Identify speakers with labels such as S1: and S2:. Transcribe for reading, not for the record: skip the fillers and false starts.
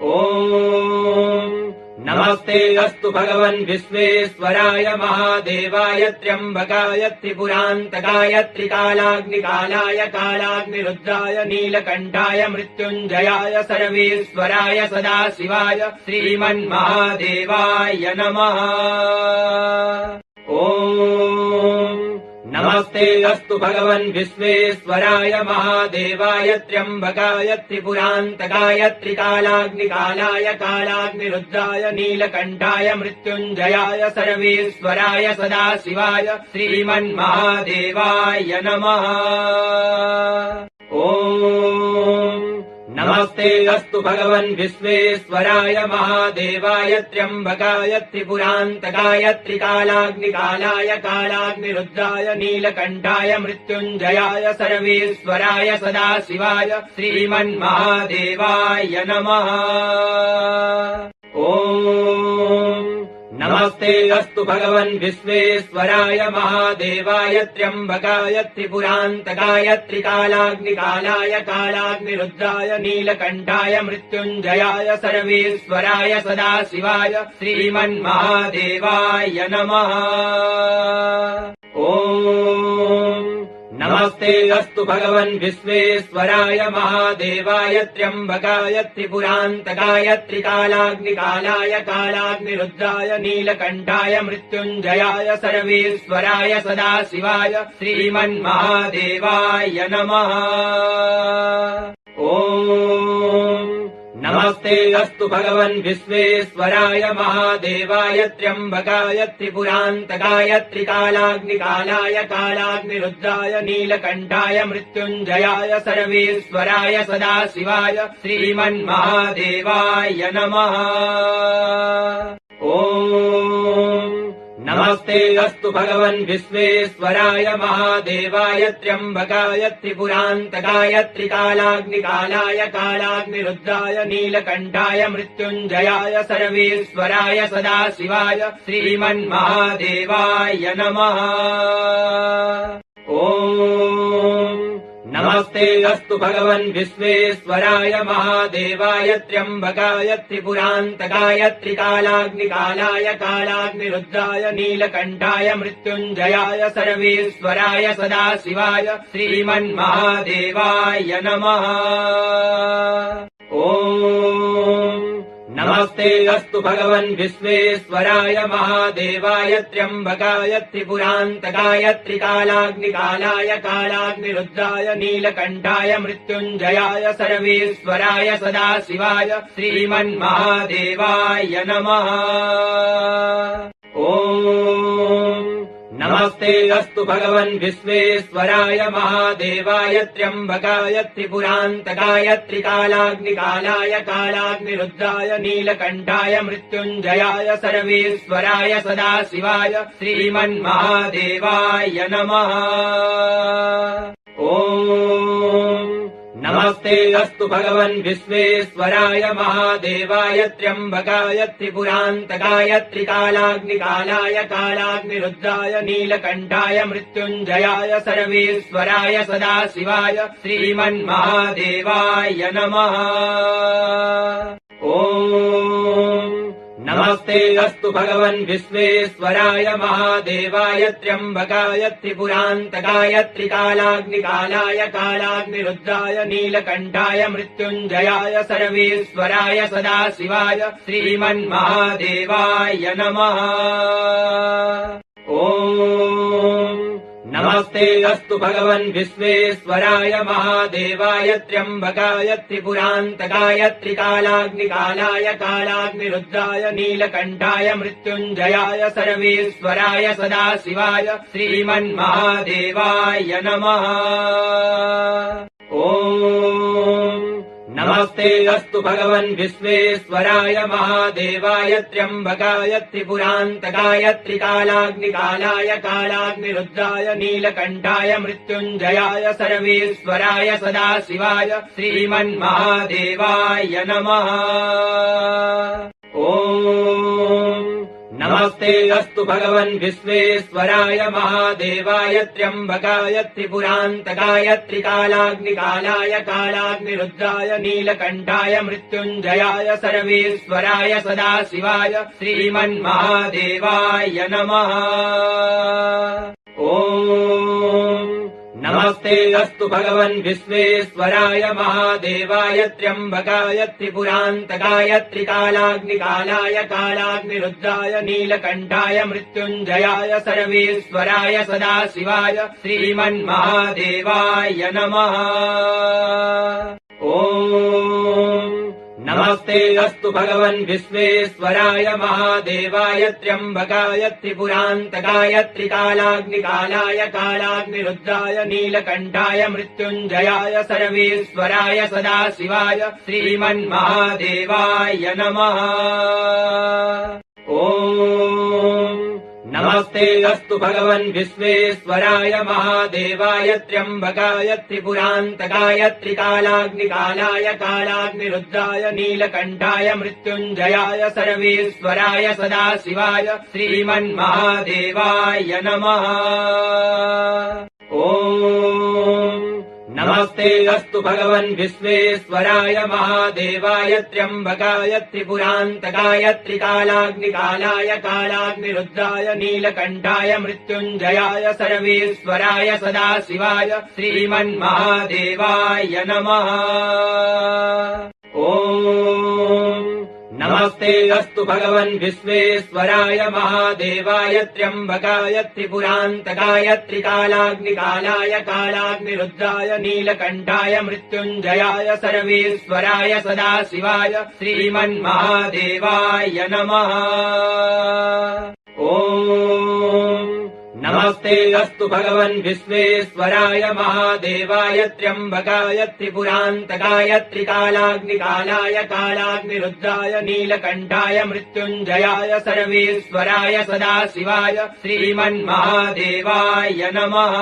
S1: ॐ नमस्ते अस्तु भगवन् विश्वेश्वराय महादेवाय त्र्यम्बकाय त्रिपुरान्तकाय त्रिकालाग्निकालाय कालाग्निरुद्राय नीलकण्ठाय मृत्युञ्जयाय सर्वेश्वराय सदाशिवाय श्रीमन्महादेवाय नमः। ॐ नमस्ते अस्तु भगवन् विश्वेश्वराय महादेवाय त्र्यम्बकाय त्रिपुरान्तकाय त्रिकालाग्निकालाय कालाग्निरुद्राय नीलकण्ठाय मृत्युञ्जयाय सर्वेश्वराय सदाशिवाय श्रीमन्महादेवाय नमः। ॐ नमस्ते अस्तु भगवन् विश्वेश्वराय महादेवाय त्र्यम्बकाय त्रिपुरान्तकाय त्रिकालाग्निकालाय कालाग्निरुद्राय नीलकण्ठाय मृत्युञ्जयाय सर्वेश्वराय सदाशिवाय श्रीमन्महादेवाय नमः। ॐ नमस्ते अस्तु भगवन् विश्वेश्वराय महादेवाय त्र्यम्बकाय त्रिपुरान्तकाय त्रिकालाग्निकालाय कालाग्निरुद्राय नीलकण्ठाय मृत्युञ्जयाय सर्वेश्वराय सदाशिवाय श्रीमन्महादेवाय नमः। ॐ नमस्ते अस्तु भगवन् विश्वेश्वराय महादेवाय त्र्यम्बकाय त्रिपुरान्तकाय त्रिकालाग्निकालाय कालाग्निरुद्राय नीलकण्ठाय मृत्युञ्जयाय सर्वेश्वराय सदाशिवाय श्रीमन्महादेवाय नमः। ॐ नमस्ते अस्तु भगवन् विश्वेश्वराय महादेवाय त्र्यम्बकाय त्रिपुरान्तकाय त्रिकालाग्निकालाय कालाग्निरुद्राय नीलकण्ठाय मृत्युञ्जयाय सर्वेश्वराय सदाशिवाय श्रीमन्महादेवाय नमः। ॐ नमस्ते अस्तु भगवन् विश्वेश्वराय महादेवाय त्र्यम्बकाय त्रिपुरान्तकाय त्रिकालाग्निकालाय कालाग्निरुद्राय नीलकण्ठाय मृत्युञ्जयाय सर्वेश्वराय सदाशिवाय श्रीमन्महादेवाय नमः। ॐ नमस्ते अस्तु भगवन् विश्वेश्वराय महादेवाय त्र्यम्बकाय त्रिपुरान्तकाय त्रिकालाग्निकालाय कालाग्निरुद्राय नीलकण्ठाय मृत्युञ्जयाय सर्वेश्वराय सदाशिवाय श्रीमन्महादेवाय नमः। ॐ नमस्ते अस्तु भगवन् विश्वेश्वराय महादेवाय त्र्यम्बकाय त्रिपुरान्तकाय त्रिकालाग्निकालाय कालाग्निरुद्राय नीलकण्ठाय मृत्युञ्जयाय सर्वेश्वराय सदाशिवाय श्रीमन्महादेवाय नमः। ॐ नमस्ते अस्तु भगवन् विश्वेश्वराय महादेवाय त्र्यम्बकाय त्रिपुरान्तकाय त्रिकालाग्निकालाय कालाग्निरुद्राय नीलकण्ठाय मृत्युञ्जयाय सर्वेश्वराय सदाशिवाय श्रीमन्महादेवाय नमः। ॐ नमस्ते अस्तु भगवन् विश्वेश्वराय महादेवाय त्र्यम्बकाय त्रिपुरान्तकाय त्रिकालाग्निकालाय कालाग्निरुद्राय नीलकण्ठाय मृत्युञ्जयाय सर्वेश्वराय सदाशिवाय श्रीमन्महादेवाय नमः। ॐ नमस्ते अस्तु भगवन् विश्वेश्वराय महादेवाय त्र्यम्बकाय त्रिपुरान्तकाय त्रिकालाग्निकालाय कालाग्निरुद्राय नीलकण्ठाय मृत्युञ्जयाय सर्वेश्वराय सदाशिवाय श्रीमन्महादेवाय नमः। ॐ नमस्ते अस्तु भगवन् विश्वेश्वराय महादेवाय त्र्यम्बकाय त्रिपुरान्तकाय त्रिकालाग्निकालाय कालाग्निरुद्राय नीलकण्ठाय मृत्युञ्जयाय सर्वेश्वराय सदाशिवाय श्रीमन्महादेवाय नमः। ॐ नमस्ते अस्तु भगवन् विश्वेश्वराय महादेवाय त्र्यम्बकाय त्रिपुरान्तकाय त्रिकालाग्निकालाय कालाग्निरुद्राय नीलकण्ठाय मृत्युञ्जयाय सर्वेश्वराय सदाशिवाय श्रीमन्महादेवाय नमः। ॐ नमस्ते अस्तु भगवन् विश्वेश्वराय महादेवाय त्र्यम्बकाय त्रिपुरान्तकाय त्रिकालाग्निकालाय कालाग्निरुद्राय नीलकण्ठाय मृत्युञ्जयाय सर्वेश्वराय सदाशिवाय श्रीमन्महादेवाय नमः। ॐ नमस्ते अस्तु भगवन् विश्वेश्वराय महादेवाय त्र्यम्बकाय त्रिपुरान्तकाय त्रिकालाग्निकालाय कालाग्निरुद्राय नीलकण्ठाय मृत्युञ्जयाय सर्वेश्वराय सदाशिवाय श्रीमन्महादेवाय नमः। ॐ नमस्ते अस्तु भगवन् विश्वेश्वराय महादेवाय त्र्यम्बकाय त्रिपुरान्तकाय त्रिकालाग्निकालाय कालाग्निरुद्राय नीलकण्ठाय मृत्युञ्जयाय सर्वेश्वराय सदाशिवाय श्रीमन्महादेवाय नमः। ॐ नमस्ते अस्तु भगवन् विश्वेश्वराय महादेवाय त्र्यम्बकाय त्रिपुरान्तकाय त्रिकालाग्निकालाय कालाग्निरुद्राय नीलकण्ठाय मृत्युञ्जयाय सर्वेश्वराय सदाशिवाय श्रीमन्महादेवाय नमः। ॐ नमस्ते अस्तु भगवन् विश्वेश्वराय महादेवाय त्र्यम्बकाय त्रिपुरान्तकाय त्रिकालाग्निकालाय कालाग्निरुद्राय नीलकण्ठाय मृत्युञ्जयाय सर्वेश्वराय सदाशिवाय श्रीमन्महादेवाय नमः। ॐ नमस्ते अस्तु भगवन् विश्वेश्वराय महादेवाय त्र्यम्बकाय त्रिपुरान्तकाय त्रिकालाग्निकालाय कालाग्निरुद्राय नीलकण्ठाय मृत्युञ्जयाय सर्वेश्वराय सदाशिवाय श्रीमन्महादेवाय नमः। ॐ नमस्ते अस्तु भगवन् विश्वेश्वराय महादेवाय त्र्यम्बकाय त्रिपुरान्तकाय त्रिकालाग्निकालाय कालाग्निरुद्राय नीलकण्ठाय मृत्युञ्जयाय सर्वेश्वराय सदाशिवाय श्रीमन्महादेवाय नमः।